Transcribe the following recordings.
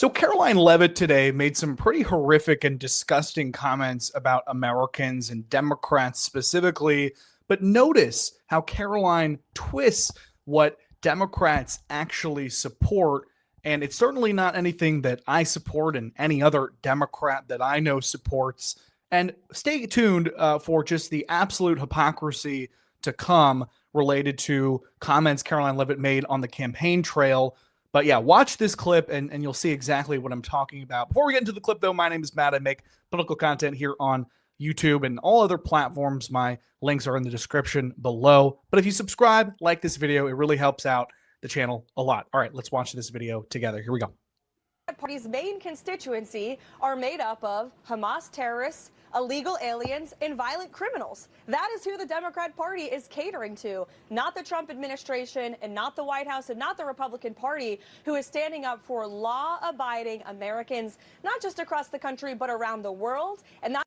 So Karoline Leavitt today made some pretty horrific and disgusting comments about Americans and Democrats specifically. But notice how Karoline twists what Democrats actually support. And it's certainly not anything that I support and any other Democrat that I know supports. And stay tuned for just the absolute hypocrisy to come related to comments Karoline Leavitt made on the campaign trail. But yeah, watch this clip and you'll see exactly what I'm talking about. Before we get into the clip, though, my name is Matt. I make political content here on YouTube and all other platforms. My links are in the description below. But if you subscribe, like this video, it really helps out the channel a lot. All right, let's watch this video together. Here we go. The party's main constituency are made up of Hamas terrorists, illegal aliens, and violent criminals. That is who the Democrat Party is catering to, not the Trump administration and not the White House and not the Republican Party, who is standing up for law-abiding Americans, not just across the country, but around the world. And that.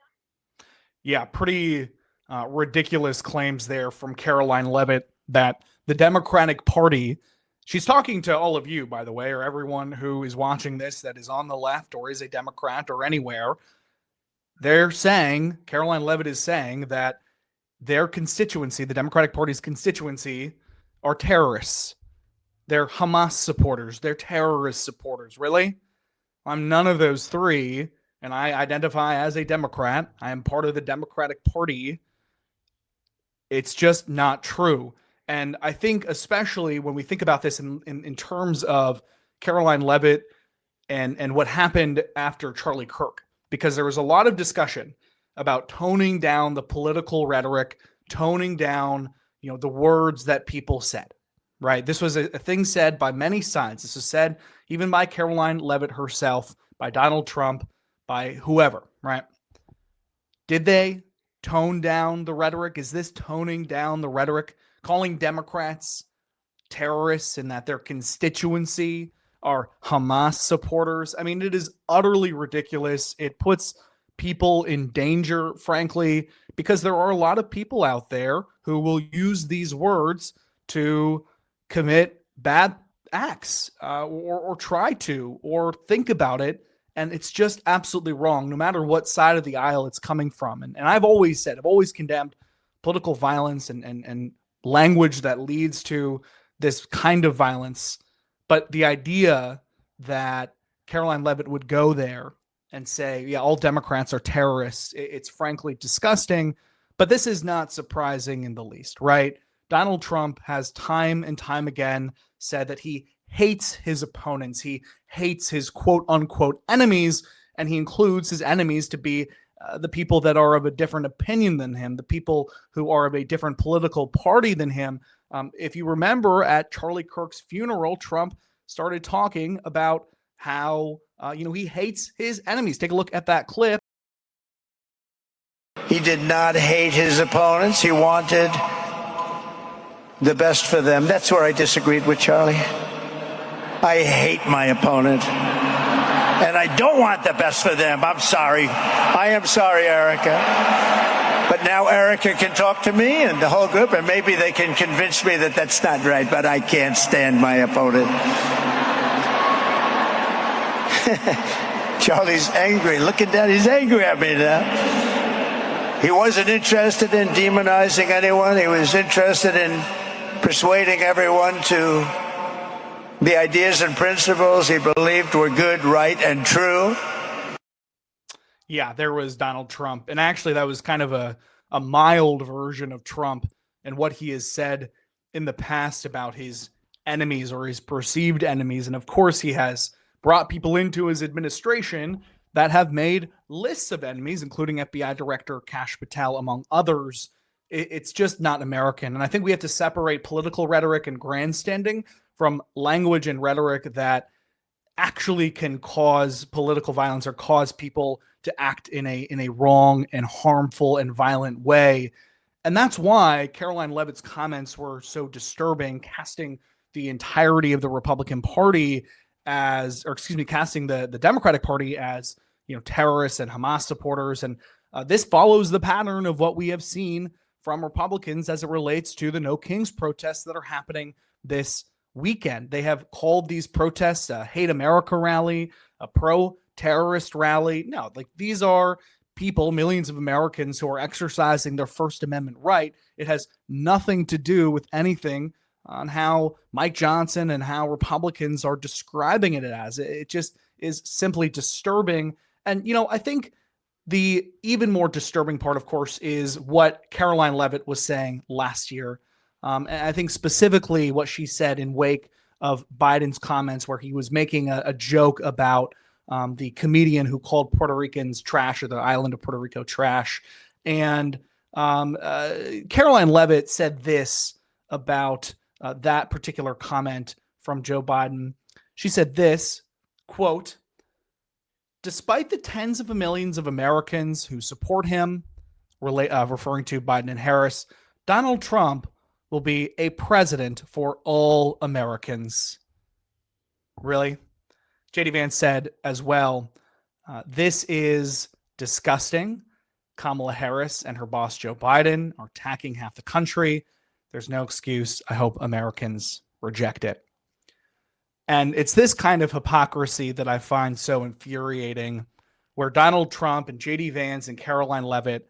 Yeah, pretty ridiculous claims there from Karoline Leavitt that the Democratic Party, she's talking to all of you, by the way, or everyone who is watching this that is on the left or is a Democrat or anywhere. They're saying, Karoline Leavitt is saying that their constituency, the Democratic Party's constituency, are terrorists. They're Hamas supporters. They're terrorist supporters. Really? I'm none of those three, and I identify as a Democrat. I am part of the Democratic Party. It's just not true. And I think especially when we think about this in terms of Karoline Leavitt and what happened after Charlie Kirk, because there was a lot of discussion about toning down the political rhetoric, toning down, the words that people said, right? This was a thing said by many sides. This was said even by Karoline Leavitt herself, by Donald Trump, by whoever, right? Did they tone down the rhetoric? Is this toning down the rhetoric? Calling Democrats terrorists and that their constituency are Hamas supporters. I mean, it is utterly ridiculous. It puts people in danger, frankly, because there are a lot of people out there who will use these words to commit bad acts or try to or think about it. And it's just absolutely wrong, no matter what side of the aisle it's coming from. And I've always said, I've always condemned political violence and language that leads to this kind of violence. But the idea that Karoline Leavitt would go there and say, yeah, all Democrats are terrorists, it's frankly disgusting. But this is not surprising in the least, right? Donald Trump has time and time again said that he hates his opponents. He hates his quote unquote enemies, and he includes his enemies to be the people that are of a different opinion than him, the people who are of a different political party than him. If you remember at Charlie Kirk's funeral, Trump started talking about how, he hates his enemies. Take a look at that clip. He did not hate his opponents. He wanted the best for them. That's where I disagreed with Charlie. I hate my opponent. And I don't want the best for them. I'm sorry. I am sorry, Erica. But now Erica can talk to me and the whole group, and maybe they can convince me that that's not right, but I can't stand my opponent. Charlie's angry. Looking down, he's angry at me now. He wasn't interested in demonizing anyone. He was interested in persuading everyone to the ideas and principles he believed were good, right, and true. Yeah, there was Donald Trump. And actually, that was kind of a mild version of Trump and what he has said in the past about his enemies or his perceived enemies. And of course, he has brought people into his administration that have made lists of enemies, including FBI Director Kash Patel, among others. It's just not American. And I think we have to separate political rhetoric and grandstanding from language and rhetoric that actually can cause political violence or cause people to act in a wrong and harmful and violent way. And that's why Karoline Leavitt's comments were so disturbing, casting the entirety of the Republican Party as, casting the Democratic Party as, terrorists and Hamas supporters. And this follows the pattern of what we have seen from Republicans as it relates to the No Kings protests that are happening this weekend. They have called these protests a hate America rally, a pro-terrorist rally. No, like these are people, millions of Americans who are exercising their First Amendment right. It has nothing to do with anything on how Mike Johnson and how Republicans are describing it as. It just is simply disturbing. And, you know, I think the even more disturbing part, of course, is what Karoline Leavitt was saying last year. And I think specifically what she said in wake of Biden's comments, where he was making a joke about the comedian who called Puerto Ricans trash, or the island of Puerto Rico trash. And Karoline Leavitt said this about that particular comment from Joe Biden. She said this, quote, "Despite the tens of millions of Americans who support him," referring to Biden and Harris, "Donald Trump will be a president for all Americans." Really? JD Vance said as well, "This is disgusting. Kamala Harris and her boss Joe Biden are attacking half the country. There's no excuse. I hope Americans reject it." And it's this kind of hypocrisy that I find so infuriating, where Donald Trump and JD Vance and Karoline Leavitt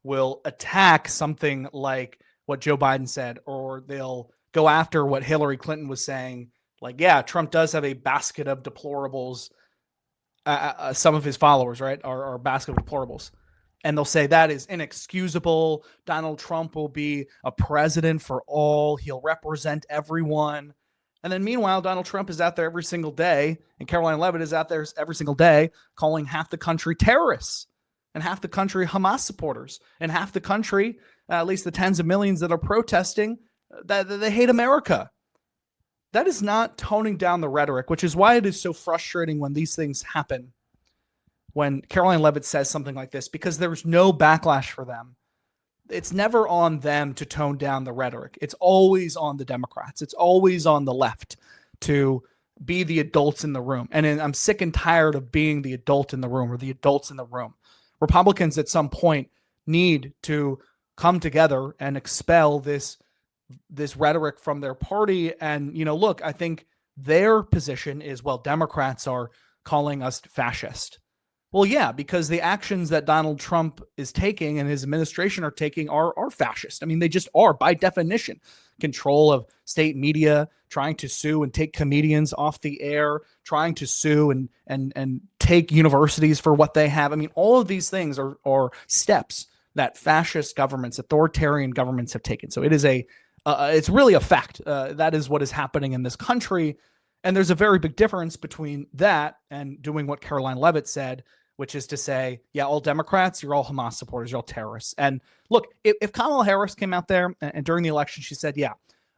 will attack something like what Joe Biden said, or they'll go after what Hillary Clinton was saying. Like, yeah, Trump does have a basket of deplorables. Some of his followers, right, are a basket of deplorables. And they'll say that is inexcusable. Donald Trump will be a president for all. He'll represent everyone. And then meanwhile, Donald Trump is out there every single day, and Karoline Leavitt is out there every single day calling half the country terrorists, and half the country Hamas supporters, and half the country, at least the tens of millions that are protesting, that they hate America. That is not toning down the rhetoric, which is why it is so frustrating when these things happen. When Karoline Leavitt says something like this, because there's no backlash for them. It's never on them to tone down the rhetoric. It's always on the Democrats. It's always on the left to be the adults in the room. And I'm sick and tired of being the adult in the room, or the adults in the room. Republicans at some point need to come together and expel this rhetoric from their party. And, you know, look, I think their position is, well, Democrats are calling us fascist. Well, yeah, because the actions that Donald Trump is taking and his administration are taking are fascist. I mean, they just are by definition. Control of state media, trying to sue and take comedians off the air, trying to sue and take universities for what they have. I mean, all of these things are steps that fascist governments, authoritarian governments have taken. So it is it's really a fact. That is what is happening in this country. And there's a very big difference between that and doing what Karoline Leavitt said, which is to say, yeah, all Democrats, you're all Hamas supporters, you're all terrorists. And look, if Kamala Harris came out there and during the election, she said, yeah,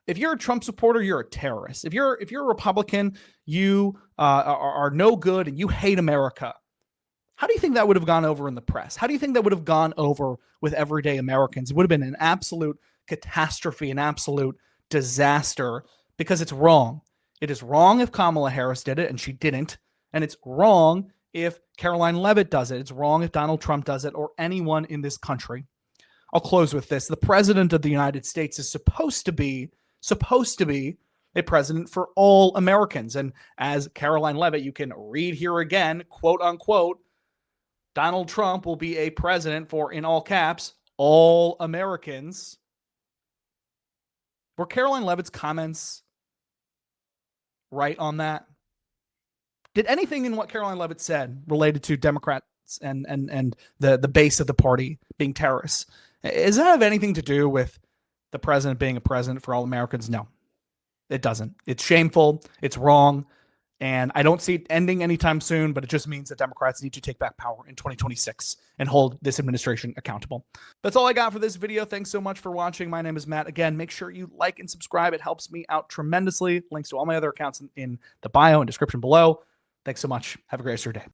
if you're a Trump supporter, you're a terrorist. If you're a Republican, you are no good and you hate America. How do you think that would have gone over in the press? How do you think that would have gone over with everyday Americans? It would have been an absolute catastrophe, an absolute disaster, because it's wrong. It is wrong if Kamala Harris did it, and she didn't. And it's wrong if Karoline Leavitt does it. It's wrong if Donald Trump does it, or anyone in this country. I'll close with this. The president of the United States is supposed to be a president for all Americans. And as Karoline Leavitt, you can read here again, quote unquote, Donald Trump will be a president for, in all caps, all Americans. Were Karoline Leavitt's comments right on that? Did anything in what Karoline Leavitt said related to Democrats and the base of the party being terrorists, does that have anything to do with the president being a president for all Americans? No, it doesn't. It's shameful. It's wrong. And I don't see it ending anytime soon, but it just means that Democrats need to take back power in 2026 and hold this administration accountable. That's all I got for this video. Thanks so much for watching. My name is Matt. Again, make sure you like and subscribe. It helps me out tremendously. Links to all my other accounts in the bio and description below. Thanks so much. Have a great rest of your day.